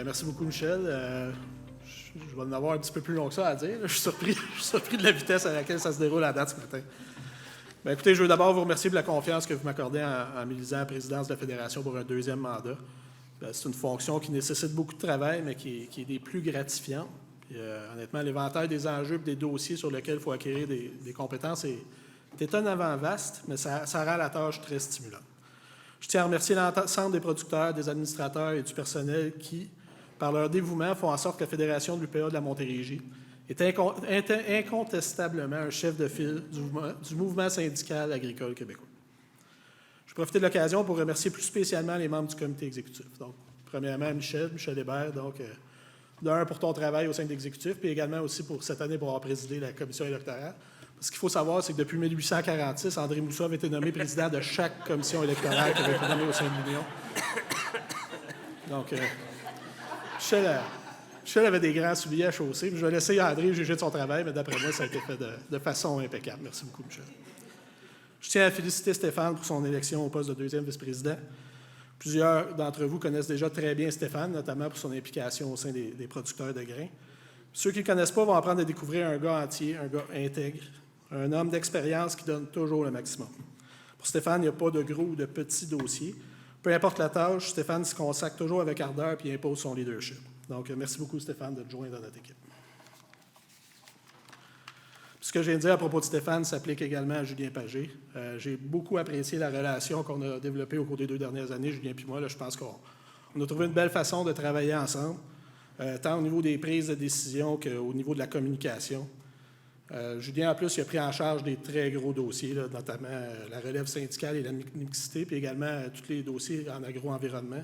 Merci beaucoup, Michel. Je vais en avoir un petit peu plus long que ça à dire. Je suis surpris de la vitesse à laquelle ça se déroule à date ce matin. Écoutez, je veux d'abord vous remercier pour la confiance que vous m'accordez en m'élisant à la présidence de la Fédération pour un deuxième mandat. C'est une fonction qui nécessite beaucoup de travail, mais qui est des plus gratifiantes. Puis, honnêtement, l'éventail des enjeux et des dossiers sur lesquels il faut acquérir des compétences est étonnamment vaste, mais ça rend la tâche très stimulante. Je tiens à remercier l'ensemble des producteurs, des administrateurs et du personnel qui, par leur dévouement, font en sorte que la Fédération de l'UPA de la Montérégie est incontestablement un chef de file du mouvement syndical agricole québécois. Je profite de l'occasion pour remercier plus spécialement les membres du comité exécutif. Donc, premièrement, Michel Hébert, donc, d'un pour ton travail au sein de l'exécutif, puis également aussi pour cette année pour avoir présidé la commission électorale. Ce qu'il faut savoir, c'est que depuis 1846, André Moussov a été nommé président de chaque commission électorale qui avait été nommée au sein de l'Union. Donc, Michel avait des grands souliers à chausser. Je vais laisser André juger de son travail, mais d'après moi, ça a été fait de façon impeccable. Merci beaucoup, Michel. Je tiens à féliciter Stéphane pour son élection au poste de deuxième vice-président. Plusieurs d'entre vous connaissent déjà très bien Stéphane, notamment pour son implication au sein des producteurs de grains. Ceux qui ne le connaissent pas vont apprendre à découvrir un gars entier, un gars intègre, un homme d'expérience qui donne toujours le maximum. Pour Stéphane, il n'y a pas de gros ou de petits dossiers. Peu importe la tâche, Stéphane se consacre toujours avec ardeur et impose son leadership. Donc, merci beaucoup, Stéphane, de te joindre dans notre équipe. Ce que je viens de dire à propos de Stéphane s'applique également à Julien Pagé. J'ai beaucoup apprécié la relation qu'on a développée au cours des 2 dernières années, Julien et moi. Là, je pense qu'on a trouvé une belle façon de travailler ensemble, tant au niveau des prises de décision qu'au niveau de la communication. Julien, en plus, il a pris en charge des très gros dossiers, là, notamment la relève syndicale et la mixité, puis également tous les dossiers en agro-environnement.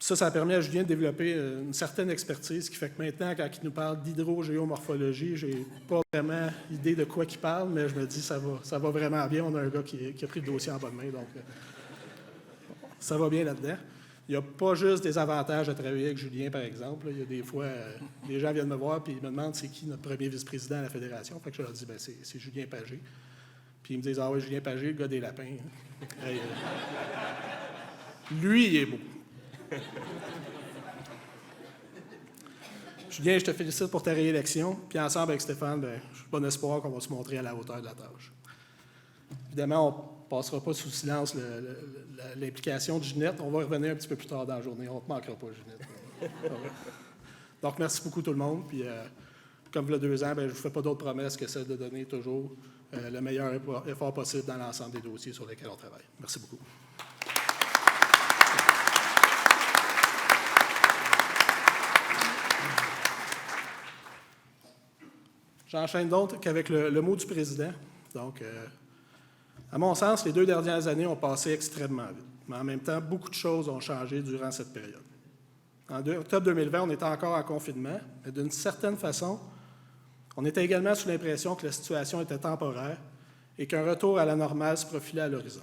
Ça a permis à Julien de développer une certaine expertise, qui fait que maintenant, quand il nous parle d'hydrogéomorphologie, je n'ai pas vraiment idée de quoi il parle, mais je me dis ça va vraiment bien. On a un gars qui a pris le dossier en bonne main, donc ça va bien là-dedans. Il n'y a pas juste des avantages à travailler avec Julien, par exemple. Il y a des fois, les gens viennent me voir et ils me demandent c'est qui notre premier vice-président à la Fédération. Fait que je leur dis c'est Julien Pagé. Puis ils me disent ah oui, Julien Pagé, le gars des lapins. Hey, lui, il est beau. Julien, je te félicite pour ta réélection. Puis ensemble avec Stéphane, j'ai bon espoir qu'on va se montrer à la hauteur de la tâche. Évidemment, on ne passera pas sous silence l'implication de Ginette. On va revenir un petit peu plus tard dans la journée. On ne te manquera pas, Ginette. Donc, merci beaucoup tout le monde. Puis, comme il y a 2 ans, je ne vous fais pas d'autres promesses que celle de donner toujours le meilleur effort possible dans l'ensemble des dossiers sur lesquels on travaille. Merci beaucoup. J'enchaîne donc avec le mot du président. Donc, à mon sens, les 2 dernières années ont passé extrêmement vite. Mais en même temps, beaucoup de choses ont changé durant cette période. En octobre 2020, on était encore en confinement, mais d'une certaine façon, on était également sous l'impression que la situation était temporaire et qu'un retour à la normale se profilait à l'horizon.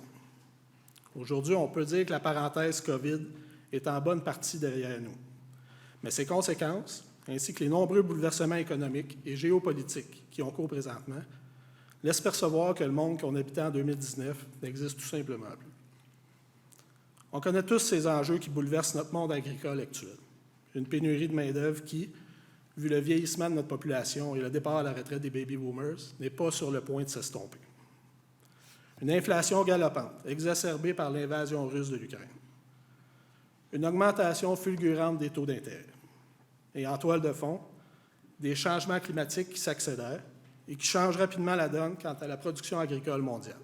Aujourd'hui, on peut dire que la parenthèse COVID est en bonne partie derrière nous. Mais ses conséquences, ainsi que les nombreux bouleversements économiques et géopolitiques qui ont cours présentement, laissent percevoir que le monde qu'on habitait en 2019 n'existe tout simplement plus. On connaît tous ces enjeux qui bouleversent notre monde agricole actuel. Une pénurie de main-d'œuvre qui, vu le vieillissement de notre population et le départ à la retraite des baby boomers, n'est pas sur le point de s'estomper. Une inflation galopante, exacerbée par l'invasion russe de l'Ukraine. Une augmentation fulgurante des taux d'intérêt. Et en toile de fond, des changements climatiques qui s'accélèrent et qui changent rapidement la donne quant à la production agricole mondiale.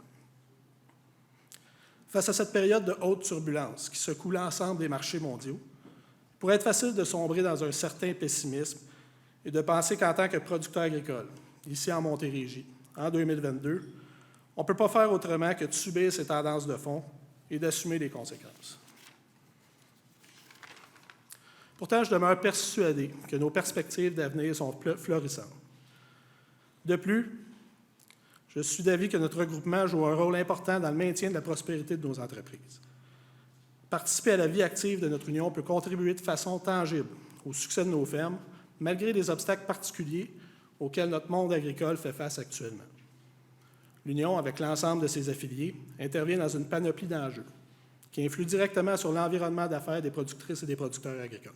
Face à cette période de haute turbulence qui secoue l'ensemble des marchés mondiaux, il pourrait être facile de sombrer dans un certain pessimisme et de penser qu'en tant que producteur agricole, ici en Montérégie, en 2022, on ne peut pas faire autrement que de subir ces tendances de fond et d'assumer les conséquences. Pourtant, je demeure persuadé que nos perspectives d'avenir sont florissantes. De plus, je suis d'avis que notre regroupement joue un rôle important dans le maintien de la prospérité de nos entreprises. Participer à la vie active de notre Union peut contribuer de façon tangible au succès de nos fermes, malgré les obstacles particuliers auxquels notre monde agricole fait face actuellement. L'Union, avec l'ensemble de ses affiliés, intervient dans une panoplie d'enjeux qui influent directement sur l'environnement d'affaires des productrices et des producteurs agricoles.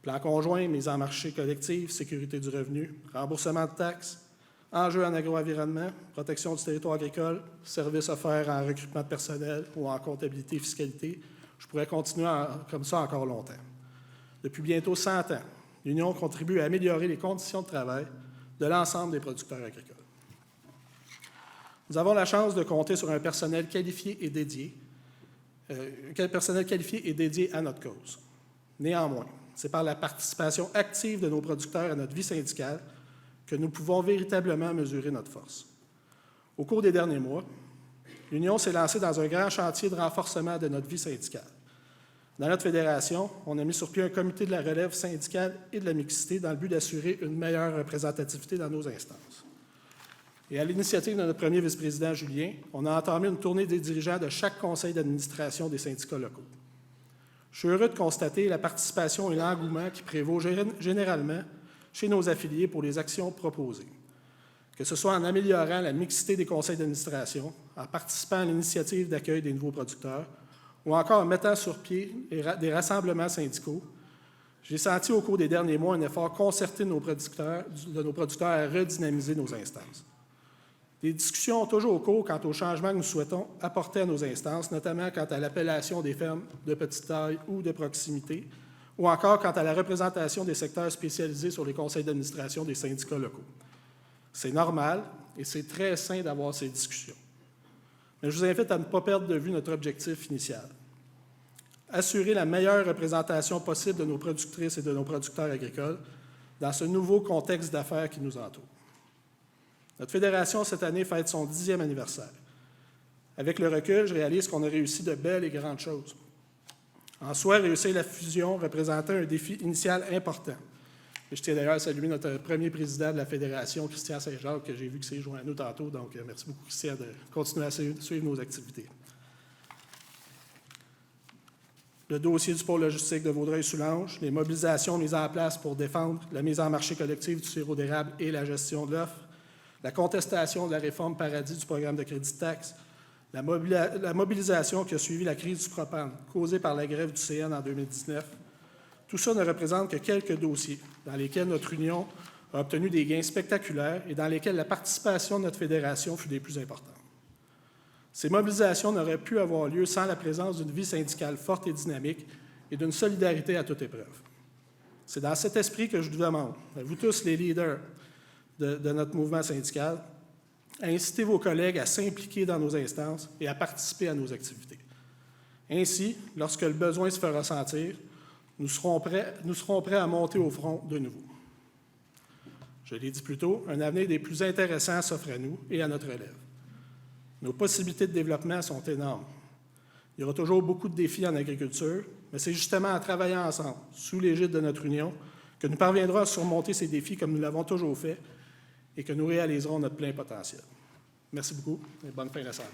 Plan conjoint, mise en marché collective, sécurité du revenu, remboursement de taxes, enjeux en agroenvironnement, protection du territoire agricole, services offerts en recrutement de personnel ou en comptabilité et fiscalité. Je pourrais continuer comme ça encore longtemps. Depuis bientôt 100 ans, l'Union contribue à améliorer les conditions de travail de l'ensemble des producteurs agricoles. Nous avons la chance de compter sur un personnel qualifié et dédié à notre cause. Néanmoins, c'est par la participation active de nos producteurs à notre vie syndicale que nous pouvons véritablement mesurer notre force. Au cours des derniers mois, l'Union s'est lancée dans un grand chantier de renforcement de notre vie syndicale. Dans notre fédération, on a mis sur pied un comité de la relève syndicale et de la mixité dans le but d'assurer une meilleure représentativité dans nos instances. Et à l'initiative de notre premier vice-président, Julien, on a entamé une tournée des dirigeants de chaque conseil d'administration des syndicats locaux. Je suis heureux de constater la participation et l'engouement qui prévaut généralement chez nos affiliés pour les actions proposées, que ce soit en améliorant la mixité des conseils d'administration, en participant à l'initiative d'accueil des nouveaux producteurs, ou encore en mettant sur pied des rassemblements syndicaux. J'ai senti au cours des derniers mois un effort concerté de nos producteurs à redynamiser nos instances. Des discussions ont toujours cours quant aux changements que nous souhaitons apporter à nos instances, notamment quant à l'appellation des fermes de petite taille ou de proximité, ou encore quant à la représentation des secteurs spécialisés sur les conseils d'administration des syndicats locaux. C'est normal et c'est très sain d'avoir ces discussions. Mais je vous invite à ne pas perdre de vue notre objectif initial. Assurer la meilleure représentation possible de nos productrices et de nos producteurs agricoles dans ce nouveau contexte d'affaires qui nous entoure. Notre fédération, cette année, fête son 10e anniversaire. Avec le recul, je réalise qu'on a réussi de belles et grandes choses. En soi, réussir la fusion représentait un défi initial important. Et je tiens d'ailleurs à saluer notre premier président de la fédération, Christian Saint-Jacques, que j'ai vu qui s'est joint à nous tantôt. Donc, merci beaucoup, Christian, de continuer à suivre nos activités. Le dossier du pôle logistique de Vaudreuil-Soulanges, les mobilisations mises en place pour défendre la mise en marché collective du sirop d'érable et la gestion de l'offre, la contestation de la réforme paradis du programme de crédit de taxe, la mobilisation qui a suivi la crise du propane causée par la grève du CN en 2019, tout ça ne représente que quelques dossiers dans lesquels notre Union a obtenu des gains spectaculaires et dans lesquels la participation de notre fédération fut des plus importantes. Ces mobilisations n'auraient pu avoir lieu sans la présence d'une vie syndicale forte et dynamique et d'une solidarité à toute épreuve. C'est dans cet esprit que je vous demande, à vous tous les leaders de notre mouvement syndical, à inciter vos collègues à s'impliquer dans nos instances et à participer à nos activités. Ainsi, lorsque le besoin se fera sentir, nous serons prêts à monter au front de nouveau. Je l'ai dit plus tôt, un avenir des plus intéressants s'offre à nous et à notre relève. Nos possibilités de développement sont énormes. Il y aura toujours beaucoup de défis en agriculture, mais c'est justement en travaillant ensemble, sous l'égide de notre Union, que nous parviendrons à surmonter ces défis comme nous l'avons toujours fait et que nous réaliserons notre plein potentiel. Merci beaucoup et bonne fin d'assemblée.